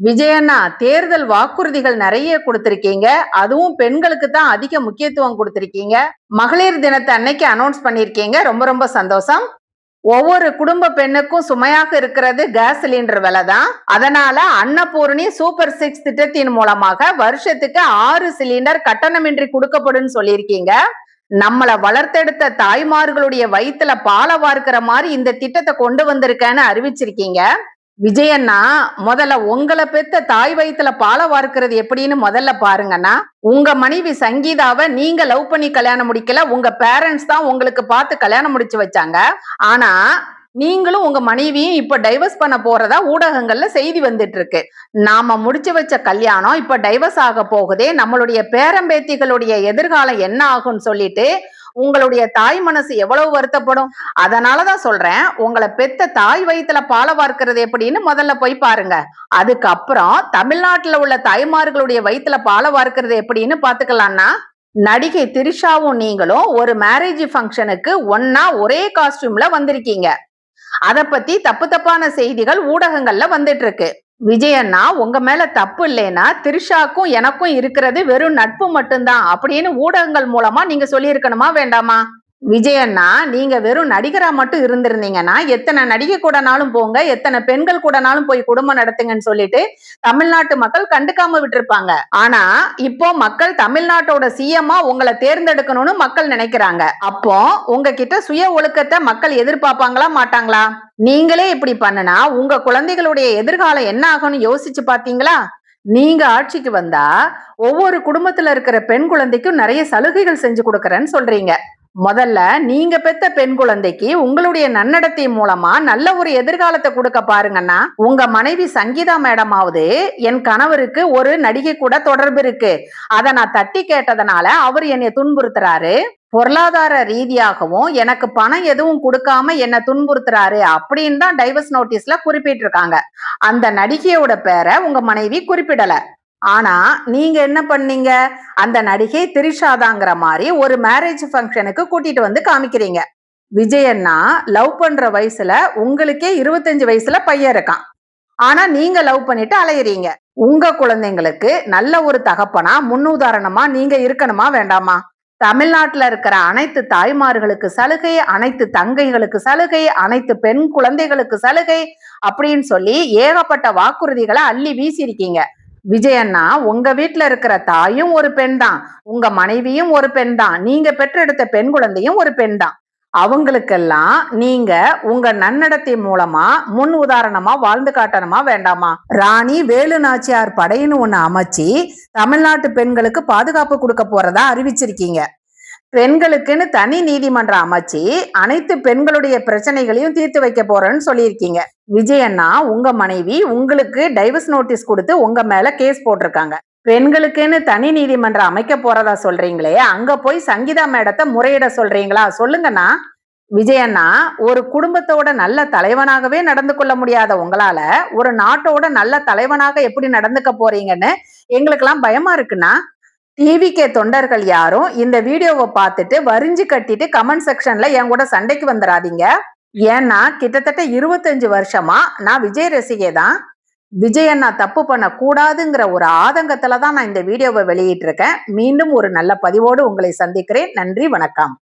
விஜயண்ணா, தேர்தல் வாக்குறுதிகள் நிறைய கொடுத்திருக்கீங்க. அதுவும் பெண்களுக்கு தான் அதிக முக்கியத்துவம் கொடுத்திருக்கீங்க. மகளிர் தினத்தை அன்னைக்கு அனௌன்ஸ் பண்ணிருக்கீங்க. ரொம்ப ரொம்ப சந்தோஷம். ஒவ்வொரு குடும்ப பெண்ணுக்கும் சுமையாக இருக்கிறது கேஸ் சிலிண்டர் விலை தான். அதனால அன்னபூரணி சூப்பர் 6 திட்டத்தின் மூலமாக வருஷத்துக்கு 6 சிலிண்டர் கட்டணமின்றி கொடுக்கப்படும் சொல்லியிருக்கீங்க. நம்மள வளர்த்தெடுத்த தாய்மார்களுடைய வயித்துல பாலை வார்க்கிற மாதிரி இந்த திட்டத்தை கொண்டு வந்திருக்கேன்னு அறிவிச்சிருக்கீங்க. விஜயண்ணா, முதல்ல உங்களை பெத்த தாய் வயித்துல பாலை வார்க்கிறது எப்படின்னு முதல்ல பாருங்கண்ணா. உங்க மனைவி சங்கீதாவை நீங்க லவ் பண்ணி கல்யாணம் முடிக்கல, உங்க பேரண்ட்ஸ் தான் உங்களுக்கு பார்த்து கல்யாணம் முடிச்சு வச்சாங்க. ஆனா நீங்களும் உங்க மனைவியும் இப்ப டைவர்ஸ் பண்ண போறதா ஊடகங்கள்ல செய்தி வந்துட்டு இருக்கு. நாம முடிச்சு வச்ச கல்யாணம் இப்ப டைவர்ஸ் ஆக போகுதே, நம்மளுடைய பேரம்பேத்திகளுடைய எதிர்காலம் என்ன ஆகும்னு சொல்லிட்டு உங்களுடைய தாய் மனசு எவ்வளவு வருத்தப்படும். அதனாலதான் சொல்றேன், உங்களை பெத்த தாய் வயித்துல பாலை வார்க்கிறது எப்படின்னு முதல்ல போய் பாருங்க. அதுக்கப்புறம் தமிழ்நாட்டுல உள்ள தாய்மார்களுடைய வயித்துல பாலை வார்க்கிறது எப்படின்னு பாத்துக்கலாம்னா, நடிகை திரிஷாவும் நீங்களும் ஒரு மேரேஜ் ஃபங்க்ஷனுக்கு ஒன்னா ஒரே காஸ்டியூம்ல வந்திருக்கீங்க. அத பத்தி தப்பு தப்பான செய்திகள் ஊடகங்கள்ல வந்துட்டு இருக்கு. விஜயண்ணா, உங்க மேல தப்பு இல்லைன்னா திரிஷாக்கும் எனக்கும் இருக்கிறது வெறும் நட்பு மட்டும்தான் அப்படின்னு ஊடகங்கள் மூலமா நீங்க சொல்லியிருக்கணுமா வேண்டாமா? விஜயண்ணா, நீங்க வெறும் நடிகரா மட்டும் இருந்திருந்தீங்கன்னா எத்தனை நடிகை கூடனாலும் போங்க, எத்தனை பெண்கள் கூடனாலும் போய் குடும்பம் நடத்துங்கன்னு சொல்லிட்டு தமிழ்நாட்டு மக்கள் கண்டுக்காம விட்டுருப்பாங்க. ஆனா இப்போ மக்கள் தமிழ்நாட்டோட சிஎம்மா உங்களை தேர்ந்தெடுக்கணும்னு மக்கள் நினைக்கிறாங்க. அப்போ உங்ககிட்ட சுய ஒழுக்கத்தை மக்கள் எதிர்பார்ப்பாங்களா மாட்டாங்களா? நீங்களே இப்படி பண்ணுனா உங்க குழந்தைகளுடைய எதிர்காலம் என்ன ஆகும்னு யோசிச்சு பாத்தீங்களா? நீங்க ஆட்சிக்கு வந்தா ஒவ்வொரு குடும்பத்துல இருக்கிற பெண் குழந்தைக்கும் நிறைய சலுகைகள் செஞ்சு கொடுக்கறேன்னு சொல்றீங்க. முதல்ல நீங்க பெத்த பெண் குழந்தைக்கு உங்களுடைய நன்னடத்தை மூலமா நல்ல ஒரு எதிர்காலத்தை கொடுக்க பாருங்கன்னா. உங்க மனைவி சங்கீதா மேடமாவது, என் கணவருக்கு ஒரு நடிகை கூட தொடர்பு இருக்கு, அதை நான் தட்டி கேட்டதனால அவர் என்னை துன்புறுத்துறாரு, பொருளாதார ரீதியாகவும் எனக்கு பணம் எதுவும் கொடுக்காம என்ன துன்புறுத்துறாரு அப்படின்னு தான் டைவர்ஸ் நோட்டீஸ்ல குறிப்பிட்டிருக்காங்க. அந்த நடிகையோட பேரை உங்க மனைவி குறிப்பிடல. ஆனா நீங்க என்ன பண்ணீங்க, அந்த நடிகை திரிஷாதாங்கிற மாதிரி ஒரு மேரேஜ் ஃபங்க்ஷனுக்கு கூட்டிட்டு வந்து காமிக்கிறீங்க. விஜயண்ணா, லவ் பண்ற வயசுல உங்களுக்கே 25 வயசுல பையன் இருக்கான். ஆனா நீங்க லவ் பண்ணிட்டு அலையறீங்க. உங்க குழந்தைங்களுக்கு நல்ல ஒரு தகப்பனா முன்னுதாரணமா நீங்க இருக்கணுமா வேண்டாமா? தமிழ்நாட்டுல இருக்கிற அனைத்து தாய்மார்களுக்கு சலுகை, அனைத்து தங்கைகளுக்கு சலுகை, அனைத்து பெண் குழந்தைகளுக்கு சலுகை அப்படின்னு சொல்லி ஏகப்பட்ட வாக்குறுதிகளை அள்ளி வீசியிருக்கீங்க. விஜயண்ணா, உங்க வீட்டுல இருக்கிற தாயும் ஒரு பெண் தான், உங்க மனைவியும் ஒரு பெண் தான், நீங்க பெற்றெடுத்த பெண் குழந்தையும் ஒரு பெண் தான். அவங்களுக்கெல்லாம் நீங்க உங்க நன்னடத்தை மூலமா முன் உதாரணமா வாழ்ந்து காட்டணுமா வேண்டாமா? ராணி வேலு நாச்சியார் படையின்னு ஒண்ணு அமைச்சு தமிழ்நாட்டு பெண்களுக்கு பாதுகாப்பு கொடுக்க போறதா அறிவிச்சிருக்கீங்க. பெண்களுக்குன்னு தனி நீதிமன்றம் அமைச்சு அனைத்து பெண்களுடைய பிரச்சனைகளையும் தீர்த்து வைக்க போறேன்னு சொல்லியிருக்கீங்க. விஜயண்ணா, உங்க மனைவி உங்களுக்கு டைவர்ஸ் நோட்டீஸ் கொடுத்து உங்க மேல கேஸ் போட்டிருக்காங்க. பெண்களுக்குன்னு தனி நீதிமன்றம் அமைக்க போறதா சொல்றீங்களே, அங்க போய் சங்கீதா மேடத்தை முறையிட சொல்றீங்களா? சொல்லுங்கண்ணா. விஜயண்ணா, ஒரு குடும்பத்தோட நல்ல தலைவனாகவே நடந்து கொள்ள முடியாத உங்களால ஒரு நாட்டோட நல்ல தலைவனாக எப்படி நடந்துக்க போறீங்கன்னு எங்களுக்கெல்லாம் பயமா இருக்குண்ணா. டிவிகே தொண்டர்கள் யாரும் இந்த வீடியோவை பார்த்துட்டு வரிஞ்சு கட்டிட்டு கமெண்ட் செக்ஷன்ல என் கூட சண்டைக்கு வந்துடாதீங்க. ஏன்னா கிட்டத்தட்ட 25 வருஷமா நான் விஜய் ரசிகை தான். விஜயண்ணா தப்பு பண்ண கூடாதுங்கிற ஒரு ஆதங்கத்துல தான் நான் இந்த வீடியோவை வெளியிட்டு இருக்கேன். மீண்டும் ஒரு நல்ல பதிவோடு உங்களை சந்திக்கிறேன். நன்றி, வணக்கம்.